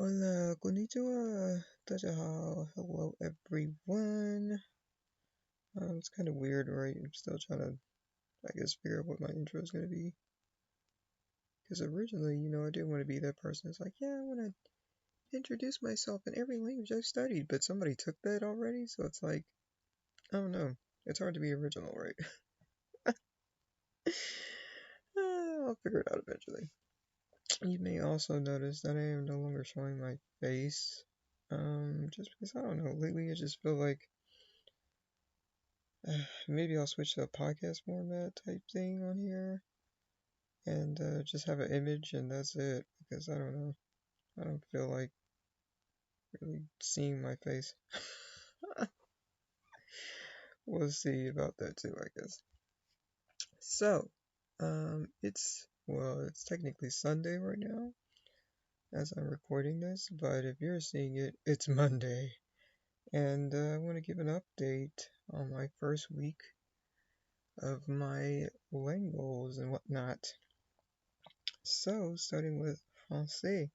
Hola, konnichiwa, 大家好, hello everyone. It's kind of weird, right? I'm still trying to, I guess, figure out what my intro is going to be. Because originally, I didn't want to be that person. It's like, yeah, I want to introduce myself in every language I've studied, but somebody took that already, so it's like, I don't know. It's hard to be original, right? I'll figure it out eventually. You may also notice that I am no longer showing my face. Just because I don't know, lately I just feel like maybe I'll switch to a podcast format type thing on here and just have an image and that's it because I don't know. I don't feel like really seeing my face. We'll see about that too, I guess. So, it's technically Sunday right now as I'm recording this, but if you're seeing it, it's Monday. And I want to give an update on my first week of my lang goals and whatnot. So, starting with Francais.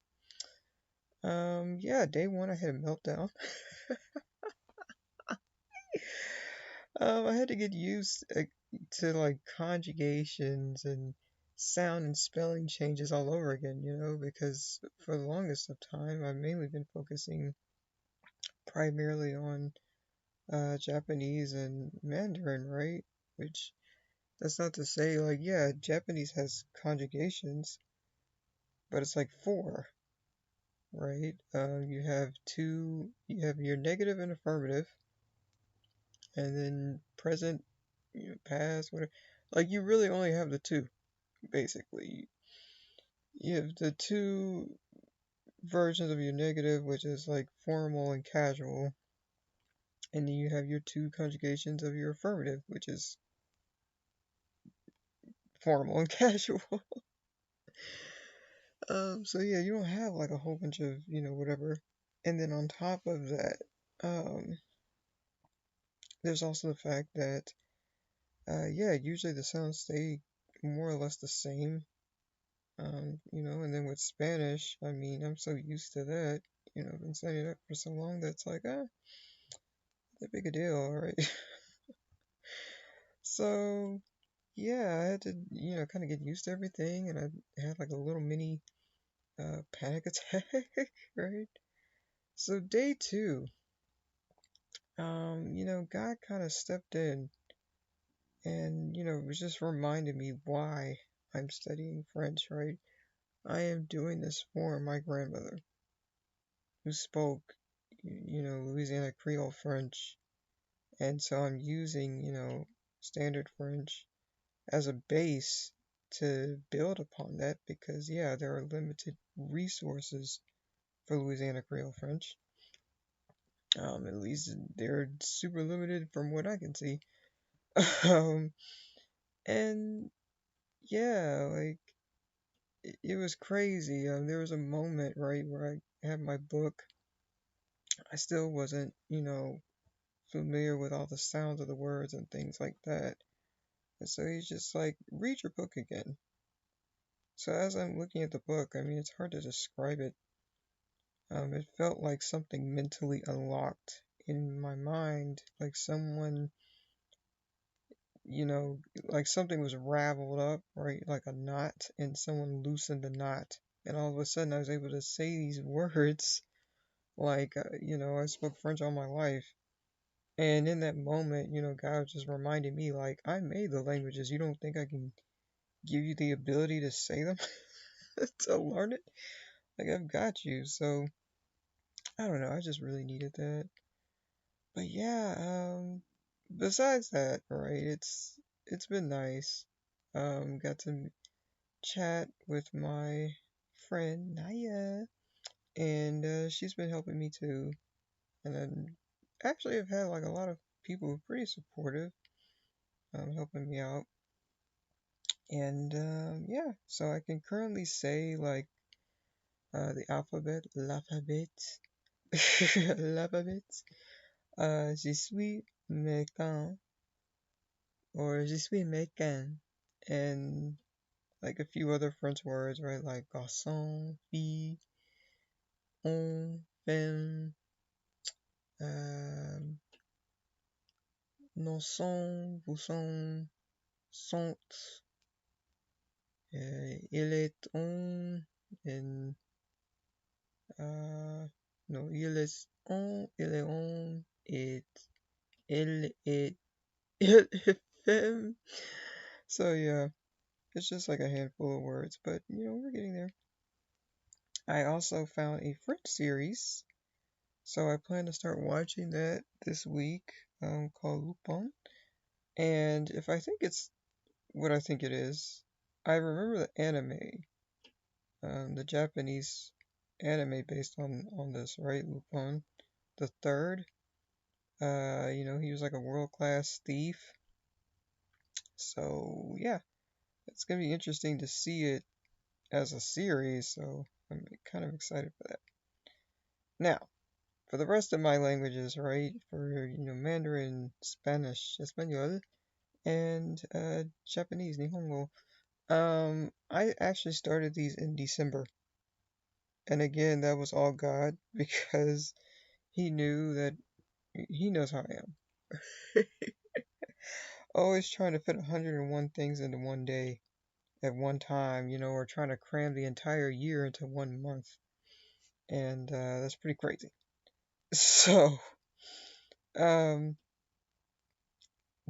Yeah, day one I had a meltdown. I had to get used to like conjugations and sound and spelling changes all over again, because for the longest of time I've mainly been focusing primarily on Japanese and Mandarin, right? Which that's not to say like, yeah, Japanese has conjugations, but it's like four, right? You have your negative and affirmative, and then present, past, whatever. Like you really only have the two, basically. You have the two versions of your negative, which is like formal and casual, and then you have your two conjugations of your affirmative, which is formal and casual. So yeah, you don't have like a whole bunch of, whatever. And then on top of that, um, there's also the fact that, yeah, usually the sounds stay more or less the same. And then with Spanish, I mean, I'm so used to that. I've been studying it for so long that's like, that big a deal, alright? So, yeah, I had to, kind of get used to everything, and I had like a little mini panic attack, right? So, day two, God kind of stepped in and, was just reminding me why I'm studying French, right? I am doing this for my grandmother who spoke, Louisiana Creole French. And so I'm using, standard French as a base to build upon that because, yeah, there are limited resources for Louisiana Creole French. At least they're super limited from what I can see. um, and yeah, like it was crazy. There was a moment, right, where I had my book. I still wasn't, familiar with all the sounds of the words and things like that. And so he's just like, read your book again. So as I'm looking at the book, I mean, it's hard to describe it. It felt like something mentally unlocked in my mind, like someone, like something was raveled up, right? Like a knot, and someone loosened the knot. And all of a sudden, I was able to say these words like, I spoke French all my life. And in that moment, God was just reminding me, like, I made the languages. You don't think I can give you the ability to say them, to learn it? Like, I've got you. So, I don't know. I just really needed that. But yeah, besides that, right, it's been nice. Got to chat with my friend Naya, and she's been helping me too. And then actually, I've had like a lot of people who are pretty supportive, helping me out. And yeah, so I can currently say like the l'alphabet, l'alphabet. Je suis mécan, or je suis mécan, and like a few other French words, right? Like garçon, fille, on, fin, euh, non sont, vous sont, il est on, and, no, il est on, il est, il est femme. So yeah, it's just like a handful of words, but we're getting there. I also found a French series, so I plan to start watching that this week, called Lupin. And if I think it's what I think it is, I remember the anime, the Japanese anime based on this, right? Lupin the Third. He was like a world-class thief. So yeah, it's gonna be interesting to see it as a series. So I'm kind of excited for that. Now, for the rest of my languages, right? For Mandarin, Spanish, Espanol, and Japanese, Nihongo. I actually started these in December. And again, that was all God because he knew that he knows how I am. Always trying to fit 101 things into one day at one time, or trying to cram the entire year into one month. And that's pretty crazy. So, um,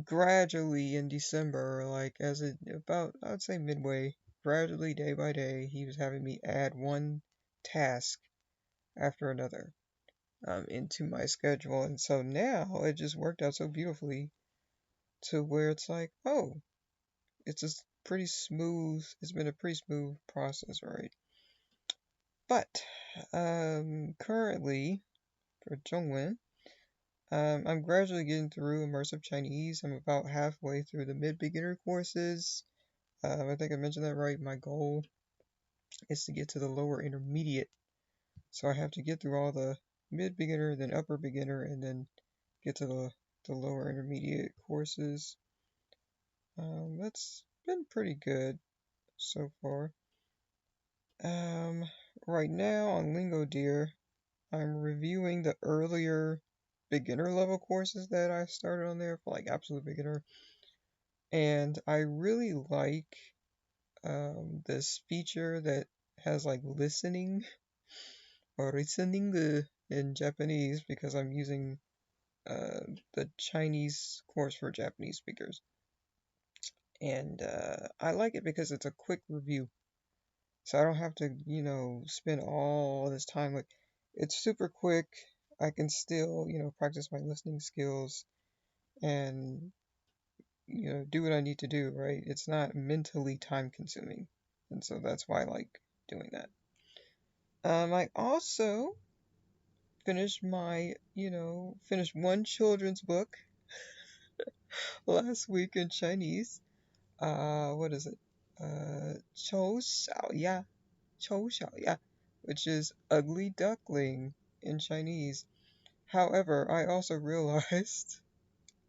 gradually in December, like as it about, I would say midway, gradually day by day, he was having me add one task after another, into my schedule. And so now it just worked out so beautifully to where it's like, oh, it's been a pretty smooth process, right? But currently for Zhongwen, I'm gradually getting through immersive Chinese. I'm about halfway through the mid-beginner courses. I think I mentioned that right. My goal is to get to the lower intermediate. So I have to get through all the mid-beginner, then upper beginner, and then get to the lower intermediate courses. That's been pretty good so far. Um, right now on Lingo Deer, I'm reviewing the earlier beginner level courses that I started on there for like absolute beginner, and I really like this feature that has like listening or listening in Japanese because I'm using the Chinese course for Japanese speakers. And I like it because it's a quick review. So I don't have to, spend all this time. Like, it's super quick. I can still, practice my listening skills and, do what I need to do, right? It's not mentally time consuming. And so that's why I like doing that. I also finished one children's book last week in Chinese. What is it? Chou Xiao Ya, Chou Xiao Ya, which is ugly duckling in Chinese. However, I also realized,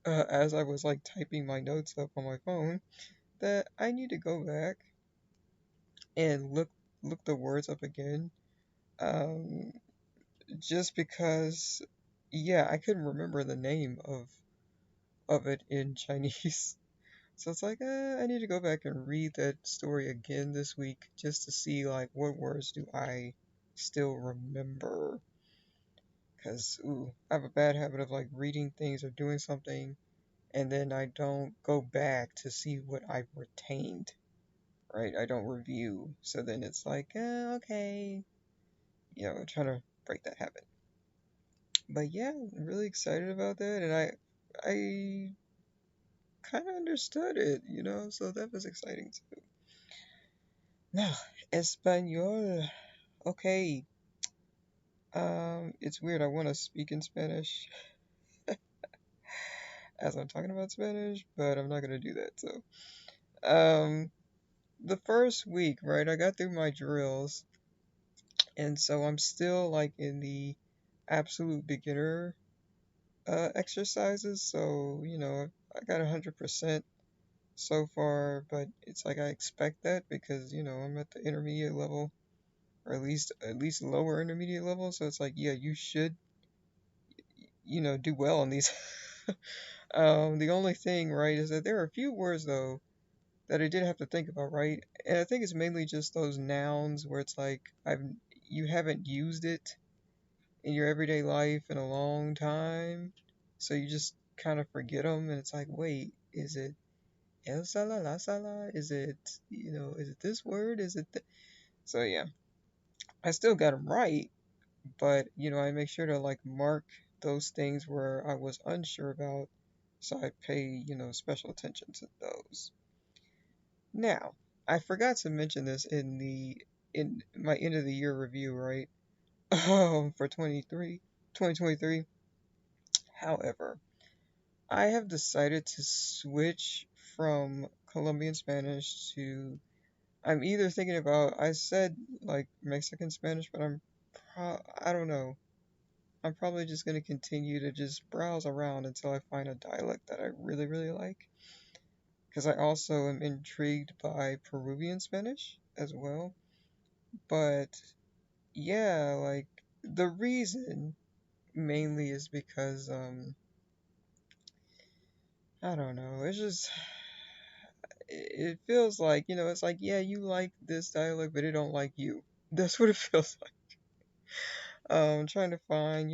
as I was like typing my notes up on my phone, that I need to go back and look the words up again. Um, just because, yeah, I couldn't remember the name of it in Chinese. So it's like, I need to go back and read that story again this week just to see like what words do I still remember. Because, ooh, I have a bad habit of like reading things or doing something and then I don't go back to see what I've retained, right? I don't review. So then it's like, okay, trying to break that habit. But yeah, I'm really excited about that, and I kind of understood it, so that was exciting too. Now, Espanol. Okay. It's weird. I want to speak in Spanish as I'm talking about Spanish, but I'm not gonna do that. So, um, the first week, right? I got through my drills, and so I'm still like in the absolute beginner exercises. So, I got 100% so far, but it's like I expect that because, I'm at the intermediate level. or at least lower intermediate level. So it's like, yeah, you should, do well on these. The only thing, right, is that there are a few words though that I did have to think about, right? And I think it's mainly just those nouns where it's like you haven't used it in your everyday life in a long time, so you just kind of forget them, and it's like, wait, is it el sala la sala? Is it this word? So yeah, I still got them right, but I make sure to like mark those things where I was unsure about, so I pay special attention to those. Now, I forgot to mention this in my end of the year review, right? For 2023. However, I have decided to switch from Colombian Spanish to. I'm either thinking about. I said like Mexican Spanish, but I don't know. I'm probably just gonna continue to just browse around until I find a dialect that I really, really like. Because I also am intrigued by Peruvian Spanish as well. But yeah, like the reason mainly is because I don't know. It's just it feels like, it's like, yeah, you like this dialect, but it don't like you. That's what it feels like. Trying to find,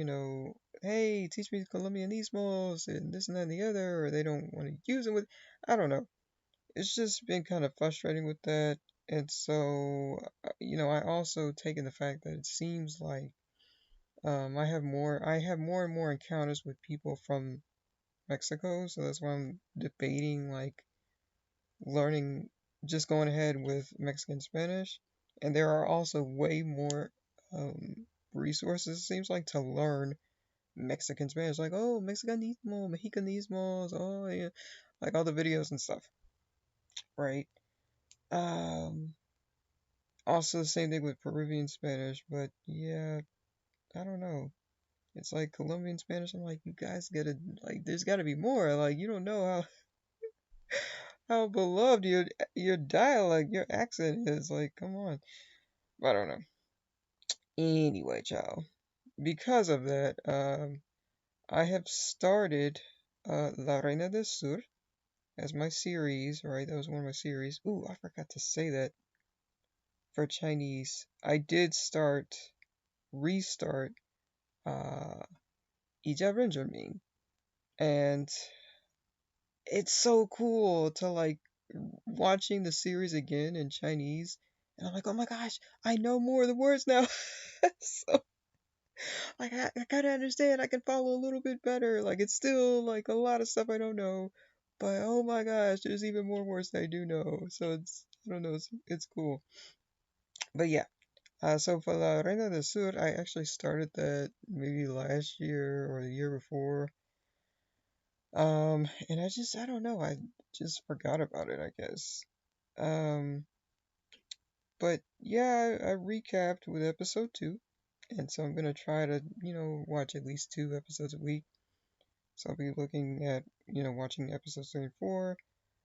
hey, teach me Colombianismos and this and that and the other, or they don't want to use it with, I don't know. It's just been kind of frustrating with that. And so, I also taken the fact that it seems like I have more and more encounters with people from Mexico, so that's why I'm debating like learning, just going ahead with Mexican Spanish. And there are also way more resources, it seems like, to learn Mexican Spanish. Like, oh, Mexicanismo, Mexicanismos, oh, yeah. Like all the videos and stuff, right? Um, Also, the same thing with Peruvian Spanish, but yeah, I don't know. It's like Colombian Spanish. I'm like, you guys gotta, like, there's gotta be more. Like, you don't know how beloved your dialect, your accent is. Like, come on. I don't know. Anyway, child. Because of that, I have started La Reina del Sur as my series, right? That was one of my series. Ooh, I forgot to say that for Chinese. I did restart, uh, 一家认真名, and it's so cool to like watching the series again in Chinese, and I'm like, oh my gosh, I know more of the words now. So like I kind of understand. I can follow a little bit better. Like it's still like a lot of stuff I don't know, but oh my gosh, there's even more words that I do know. So it's I don't know, it's cool. But yeah. So for La Reina del Sur, I actually started that maybe last year or the year before. And I don't know, I just forgot about it, I guess. Um, but yeah, I recapped with episode two, and so I'm gonna try to, watch at least two episodes a week. So I'll be looking at, watching episodes 3 and 4.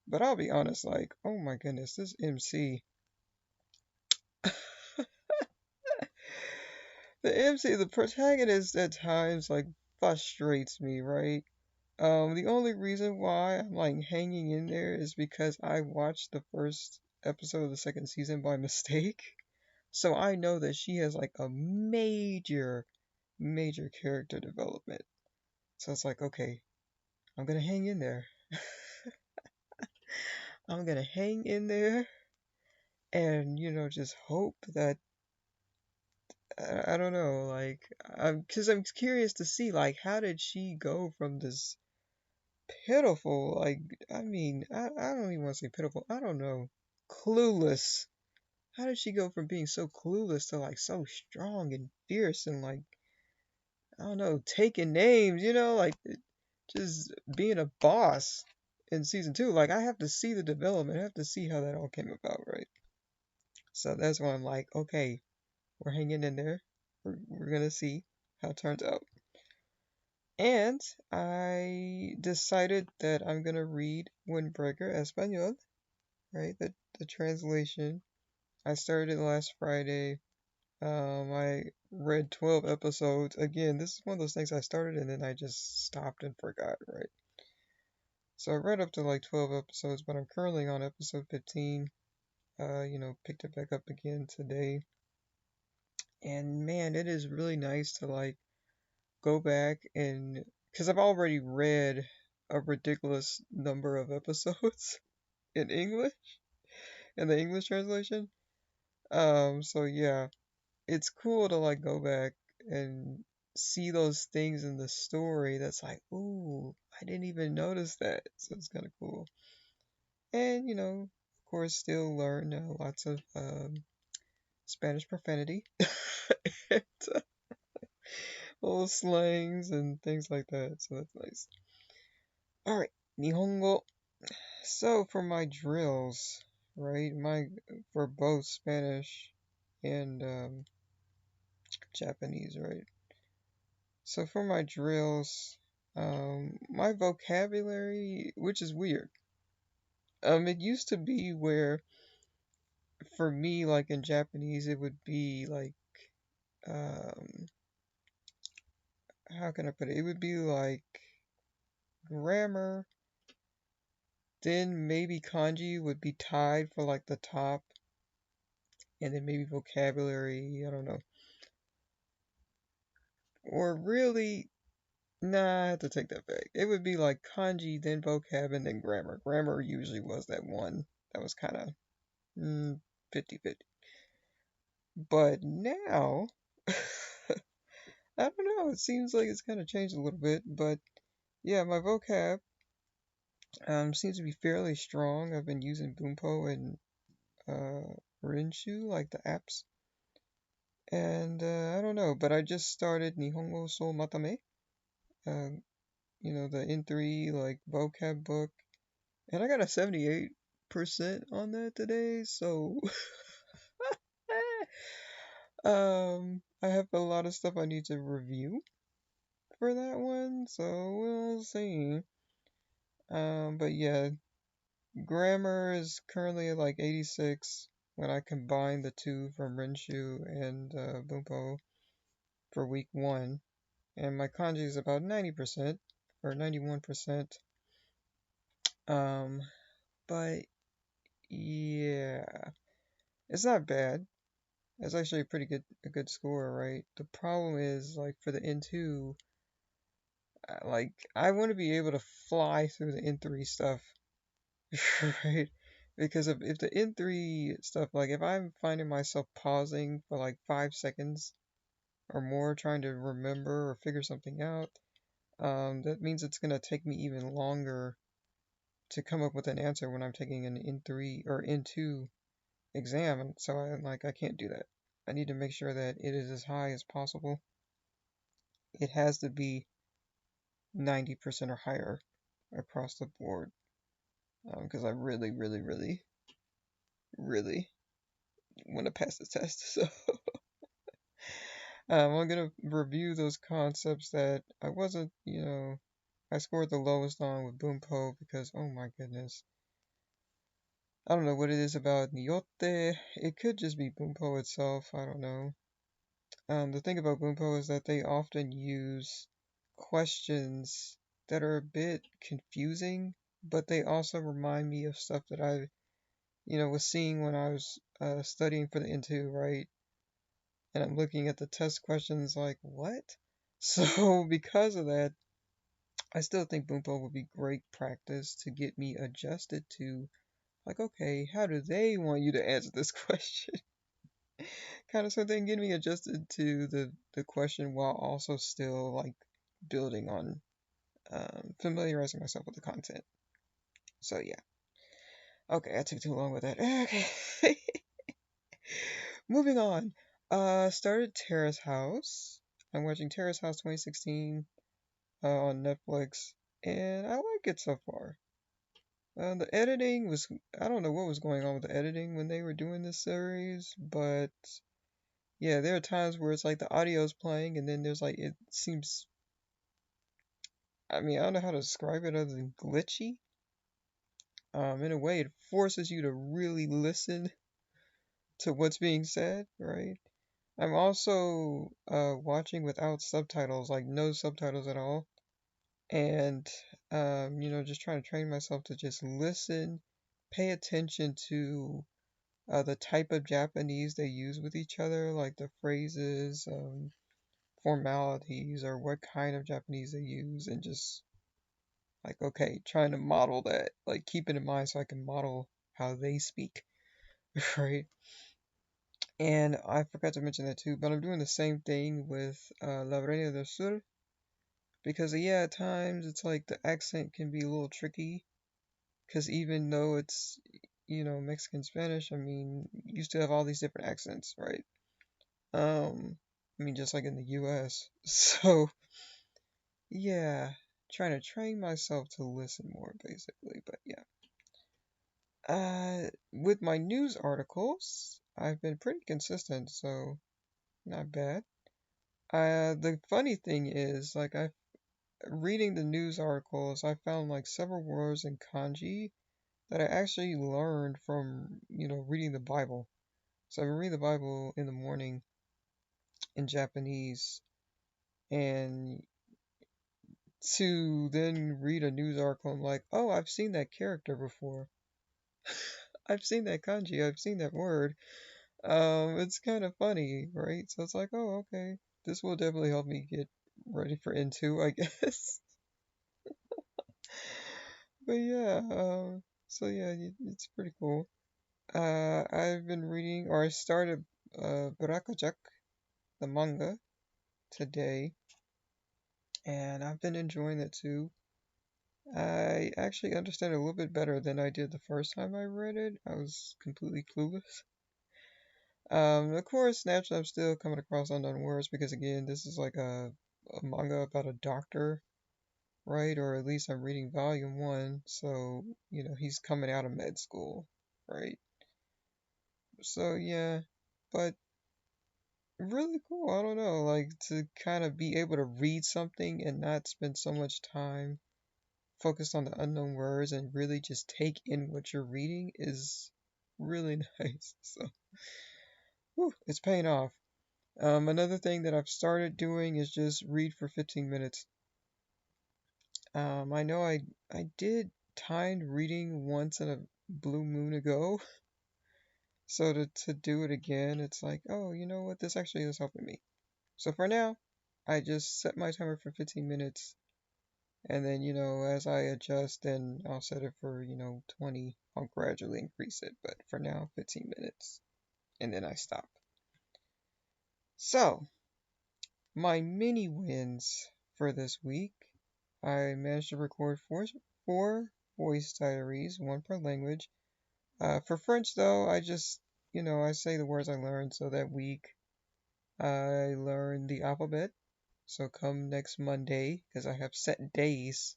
But I'll be honest, like, oh my goodness, this MC. The MC, the protagonist at times, like, frustrates me, right? The only reason why I'm like hanging in there is because I watched the first episode of the second season by mistake. So I know that she has like a major, major character development. So it's like, okay, I'm gonna hang in there. I'm gonna hang in there and, just hope that, I don't know, like, because I'm curious to see, like, how did she go from this pitiful, like, I mean, I don't even want to say pitiful, I don't know, clueless. How did she go from being so clueless to like so strong and fierce and like, I don't know, taking names, like just being a boss in season two? Like, I have to see the development, I have to see how that all came about, right? So that's why I'm like, okay, we're hanging in there. We're gonna see how it turns out. And I decided that I'm gonna read Windbreaker Espanol, right? The translation. I started it last Friday. I read 12 episodes. Again, this is one of those things I started and then I just stopped and forgot, right? So I read up to like 12 episodes, but I'm currently on episode 15. Picked it back up again today. And man, it is really nice to like go back and because I've already read a ridiculous number of episodes in English in the English translation. So yeah, it's cool to like go back and see those things in the story that's like, ooh, I didn't even notice that. So it's kind of cool. And of course, still learn lots of Spanish profanity, and, little slangs and things like that. So that's nice. All right, Nihongo. So for my drills, right? For both Spanish and Japanese, right? So for my drills, my vocabulary, which is weird. It used to be where for me, like in Japanese, it would be like, um, how can I put it? It would be like grammar, then maybe kanji would be tied for like the top, and then maybe vocabulary, I don't know. Or really, nah, I have to take that back. It would be like kanji, then vocab, and then grammar. Grammar usually was that one that was kind of 50-50. But now, I don't know, it seems like it's kind of changed a little bit. But yeah, my vocab seems to be fairly strong. I've been using Boompo and Rinshu, like the apps. And I don't know, but I just started Nihongo So Matame, uh, the N3 like vocab book, and I got a 78% on that today. So I have a lot of stuff I need to review for that one, so we'll see. But yeah, grammar is currently at like 86 when I combine the two from Renshu and Bumpo for week one, and my kanji is about 90% or 91%. Um, but yeah, it's not bad. It's actually a good score, right? The problem is like for the N2, like I want to be able to fly through the N3 stuff, right? Because if the N3 stuff, like if I'm finding myself pausing for like 5 seconds or more trying to remember or figure something out, that means it's gonna take me even longer to come up with an answer when I'm taking an N3 or N2 exam, and so I can't do that. I need to make sure that it is as high as possible. It has to be 90% or higher across the board, because I really, really, really, really want to pass the test. So I'm gonna review those concepts that I wasn't, I scored the lowest on with Boompo because oh my goodness, I don't know what it is about Nyote. It could just be Boompo itself. I don't know. The thing about Boompo is that they often use questions that are a bit confusing, but they also remind me of stuff that I, was seeing when I was studying for the N2, right? And I'm looking at the test questions like, what? So because of that, I still think Boompo would be great practice to get me adjusted to, like, okay, how do they want you to answer this question? Kind of something getting me adjusted to the question while also still like building on familiarizing myself with the content. So yeah. Okay, I took too long with that. Okay. Moving on. Started Terrace House. I'm watching Terrace House 2016 on Netflix, and I like it so far. The editing was, I don't know what was going on with the editing when they were doing this series, but yeah, there are times where it's like the audio's playing and then there's like, it seems, I mean, I don't know how to describe it other than glitchy. In a way, it forces you to really listen to what's being said, right? I'm also watching without subtitles, like no subtitles at all. And just trying to train myself to just listen, pay attention to the type of Japanese they use with each other, like the phrases, formalities, or what kind of Japanese they use, and just like, okay, trying to model that, like keep it in mind so I can model how they speak, right? And I forgot to mention that too, but I'm doing the same thing with La Reina del Sur because, yeah, at times it's like the accent can be a little tricky because even though it's, Mexican Spanish, I mean, you still have all these different accents, right? I mean, just like in the US. So, yeah, trying to train myself to listen more, basically. But yeah. With my news articles, I've been pretty consistent, so not bad. The funny thing is, like, I reading the news articles, I found like several words in kanji that I actually learned from, reading the Bible. So I read the Bible in the morning in Japanese, and to then read a news article, I'm like, oh, I've seen that character before. I've seen that kanji. I've seen that word. It's kind of funny, right? So it's like, oh, okay. This will definitely help me get ready for N2, I guess. But yeah, so yeah, it's pretty cool. I've been reading, or I started Jack, the manga, today, and I've been enjoying it too. I actually understand it a little bit better than I did the first time I read it. I was completely clueless. Of course, naturally, I'm still coming across unknown words because, again, this is like a manga about a doctor, right? Or at least I'm reading volume one, so, he's coming out of med school, right? So, yeah, but really cool. I don't know, like to kind of be able to read something and not spend so much time focused on the unknown words and really just take in what you're reading is really nice. So, whew, it's paying off. Another thing that I've started doing is just read for 15 minutes. I know I did timed reading once in a blue moon ago, so to do it again, it's like, oh, you know what? This actually is helping me. So for now, I just set my timer for 15 minutes, and then, as I adjust, then I'll set it for, 20. I'll gradually increase it, but for now, 15 minutes, and then I stop. So, my mini wins for this week. I managed to record four voice diaries, one per language. For French, though, I just, I say the words I learned. So that week, I learned the alphabet. So come next Monday, because I have set days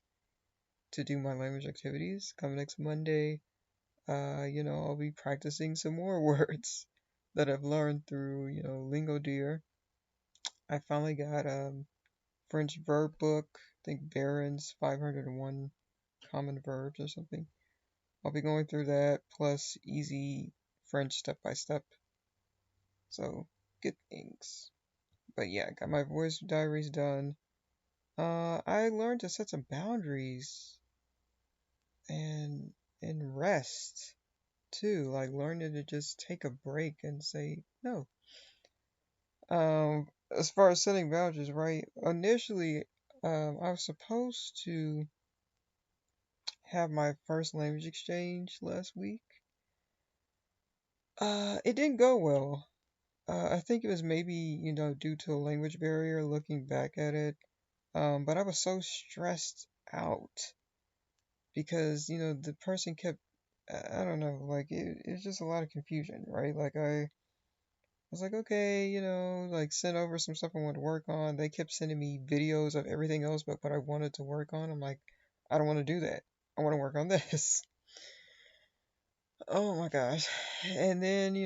to do my language activities. Come next Monday, I'll be practicing some more words that I've learned through, Lingo Deer. I finally got French verb book. I think Barron's 501 common verbs or something. I'll be going through that plus easy French step by step. So good things. But yeah, got my voice diaries done. I learned to set some boundaries and rest too. Like learning to just take a break and say no. As far as setting boundaries, right? Initially, I was supposed to have my first language exchange last week. It didn't go well. I think it was maybe, due to a language barrier looking back at it. But I was so stressed out because, the person kept, I don't know, like it's just a lot of confusion, right? Like I was like, okay, like send over some stuff I want to work on. They kept sending me videos of everything else but what I wanted to work on. I'm like, I don't want to do that. I want to work on this. Oh my gosh. And then,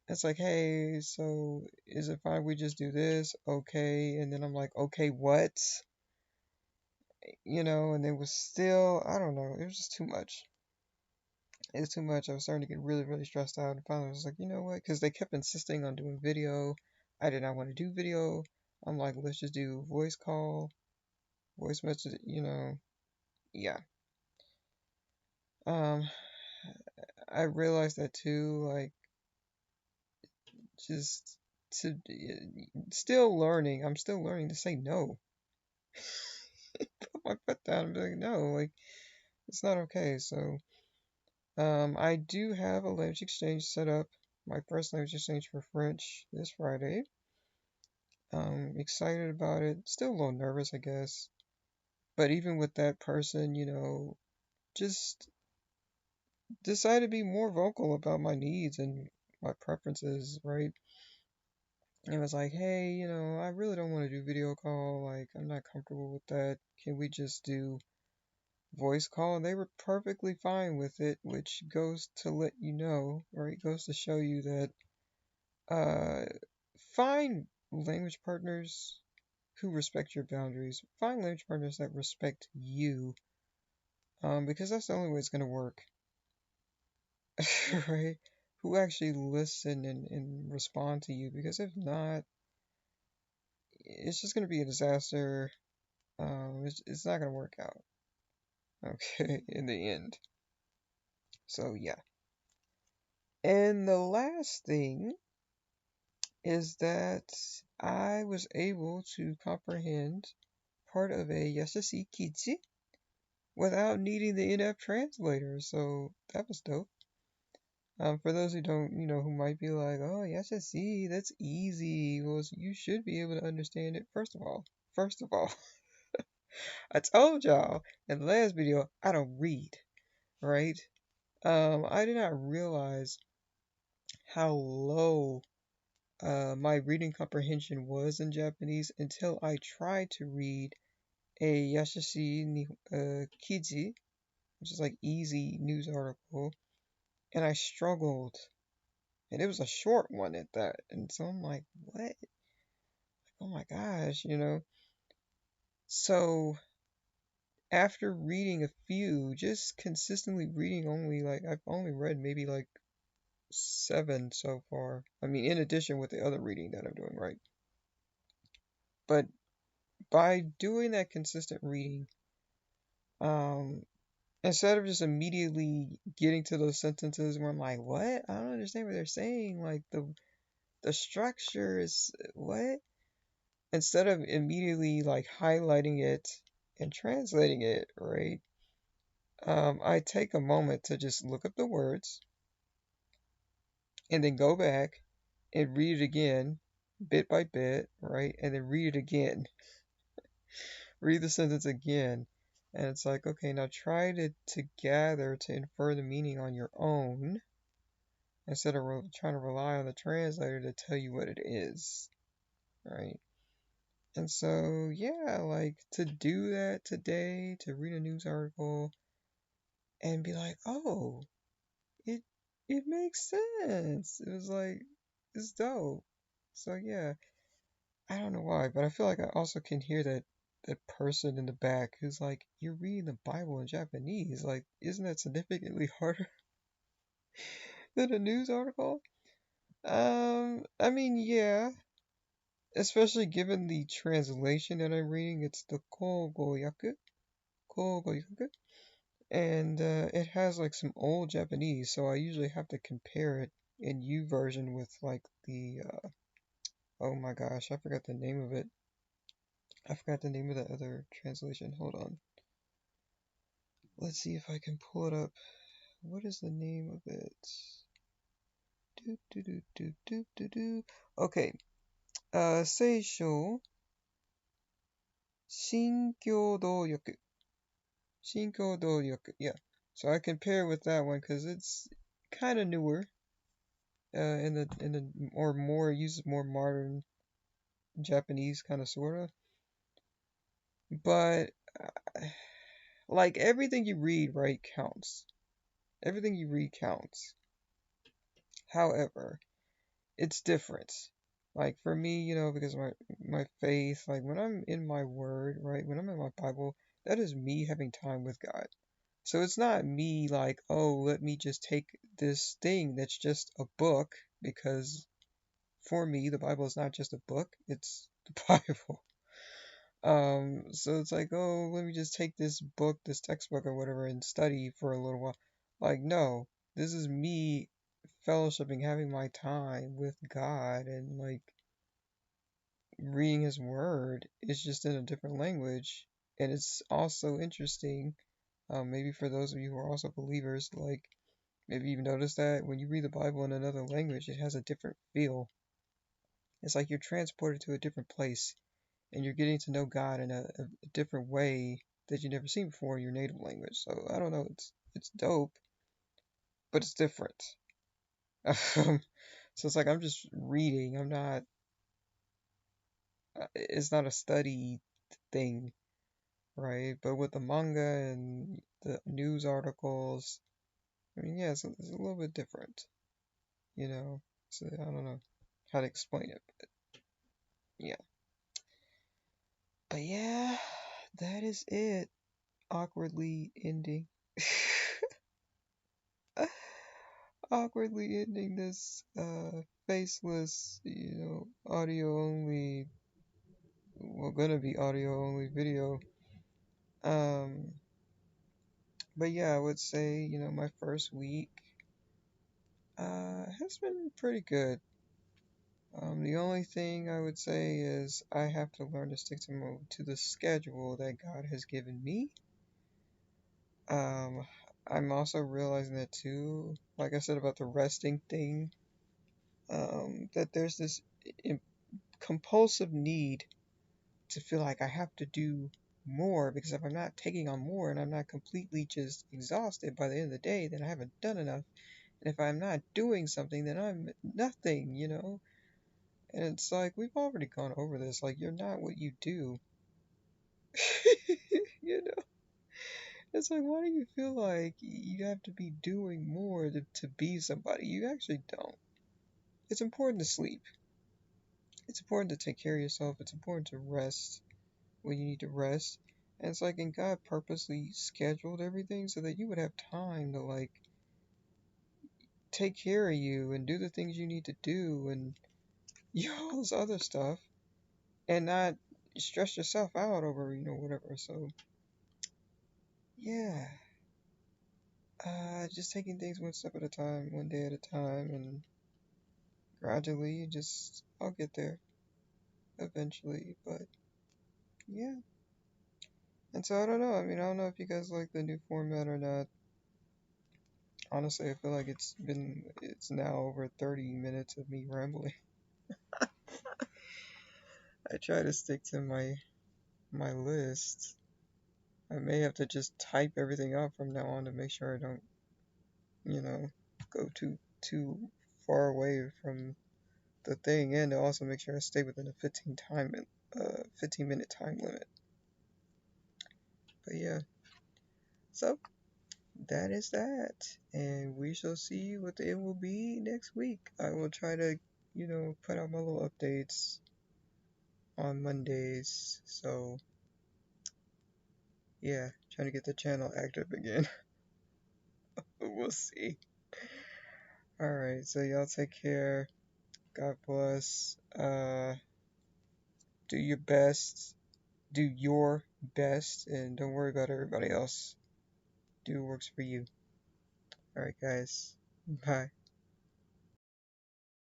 it's like, hey, so is it fine we just do this? Okay. And then I'm like, okay, what? And it was still, I don't know, it was just too much. It was too much. I was starting to get really, really stressed out. And finally, I was like, you know what? Because they kept insisting on doing video. I did not want to do video. I'm like, let's just do voice call, voice message, yeah. Um, I realized that too, like, just to still learning. I'm still learning to say no. Put my foot down and be like, no, like, it's not okay. So, I do have a language exchange set up. My first language exchange for French this Friday. Excited about it. Still a little nervous, I guess. But even with that person, just decide to be more vocal about my needs and my preferences, right? And was like, hey, I really don't want to do video call. Like, I'm not comfortable with that. Can we just do voice call? And they were perfectly fine with it, which goes to let you know, right? Goes to show you that uh, find language partners who respect your boundaries. Find language partners that respect you, because that's the only way it's going to work. Right? Who actually listen and respond to you, because if not, it's just going to be a disaster. It's not going to work out, okay, in the end. So, yeah. And the last thing is that I was able to comprehend part of a Yashasi Kichi without needing the in-app translator, so that was dope. For those who don't, who might be like, oh, yes, I see, that's easy. Well, you should be able to understand it. First of all, I told y'all in the last video, I don't read, right? I did not realize how low my reading comprehension was in Japanese until I tried to read a Yashashi ni Kiji, which is like easy news article, and I struggled. And it was a short one at that. And so I'm like, what? Oh my gosh. So after reading a few, just consistently reading only, like, I've only read maybe like 7 so far. I mean, in addition with the other reading that I'm doing, right? But by doing that consistent reading, um, instead of just immediately getting to those sentences where I'm like, what? I don't understand what they're saying. Like the structure is what? Instead of immediately like highlighting it and translating it, right? I take a moment to just look up the words and then go back and read it again, bit by bit, right? And then read it again, read the sentence again. And it's like, okay, now try to gather to infer the meaning on your own instead of trying to rely on the translator to tell you what it is, right? And so, yeah, like to do that today, to read a news article and be like, oh, it it makes sense. It was like it's dope. So yeah, I don't know why, but I feel like I also can hear that person in the back who's like, you're reading the Bible in Japanese. Like, isn't that significantly harder than a news article? I mean, yeah, especially given the translation that I'm reading, it's the Kogo Yaku, and it has like some old Japanese, so I usually have to compare it in U version with like the oh my gosh, I forgot the name of it. I forgot the name of the other translation. Hold on. Let's see if I can pull it up. What is the name of it? Do do do do do do do. Okay. Seisho Shinkyodo-yoku. Shinkyodo-yoku. Yeah. So I compare with that one because it's kind of newer. In the or more uses more modern Japanese kind of sorta. But like everything you read, right, counts. Everything you read counts. However, it's different. Like for me, because my faith, like when I'm in my word, right, when I'm in my Bible, that is me having time with God. So it's not me like, oh, let me just take this thing that's just a book because for me, the Bible is not just a book, it's the Bible. So it's like, oh, let me just take this book, this textbook or whatever, and study for a little while. Like, no, this is me fellowshipping, having my time with God, and like reading His Word. It's just in a different language, and it's also interesting. Maybe for those of you who are also believers, like maybe you've noticed that when you read the Bible in another language, it has a different feel. It's like you're transported to a different place and you're getting to know God in a different way that you've never seen before in your native language. So I don't know, it's dope, but it's different. So it's like I'm just reading. I'm not. It's not a study thing, right? But with the manga and the news articles, I mean, yeah, it's a little bit different, you know. So I don't know how to explain it, but yeah. But yeah, that is it. Awkwardly ending. Awkwardly ending this faceless, audio only, well, gonna be audio only video. Um, but yeah, I would say, my first week has been pretty good. The only thing I would say is I have to learn to stick to the schedule that God has given me. Um, I'm also realizing that too, like I said about the resting thing, that there's this compulsive need to feel like I have to do more because if I'm not taking on more and I'm not completely just exhausted by the end of the day, then I haven't done enough. And if I'm not doing something, then I'm nothing. And it's like we've already gone over this. Like you're not what you do. you know, it's like why do you feel like you have to be doing more to be somebody? You actually don't. It's important to sleep. It's important to take care of yourself. It's important to rest when you need to rest. And it's like, and God purposely scheduled everything so that you would have time to like take care of you and do the things you need to do and all this other stuff and not stress yourself out over, whatever. So yeah, just taking things one step at a time, one day at a time, and gradually, just I'll get there eventually. But yeah, and so I don't know. I mean, I don't know if you guys like the new format or not. Honestly, I feel like it's now over 30 minutes of me rambling. I try to stick to my list. I may have to just type everything out from now on to make sure I don't, you know, go too far away from the thing, and to also make sure I stay within a 15-minute time limit. But yeah, so that is that, and we shall see what it will be next week. I will try to, put out my little updates on Mondays. So yeah, trying to get the channel active again. But we'll see. Alright, so y'all take care. God bless. Do your best. Do your best and don't worry about everybody else. Do what works for you. Alright guys. Bye.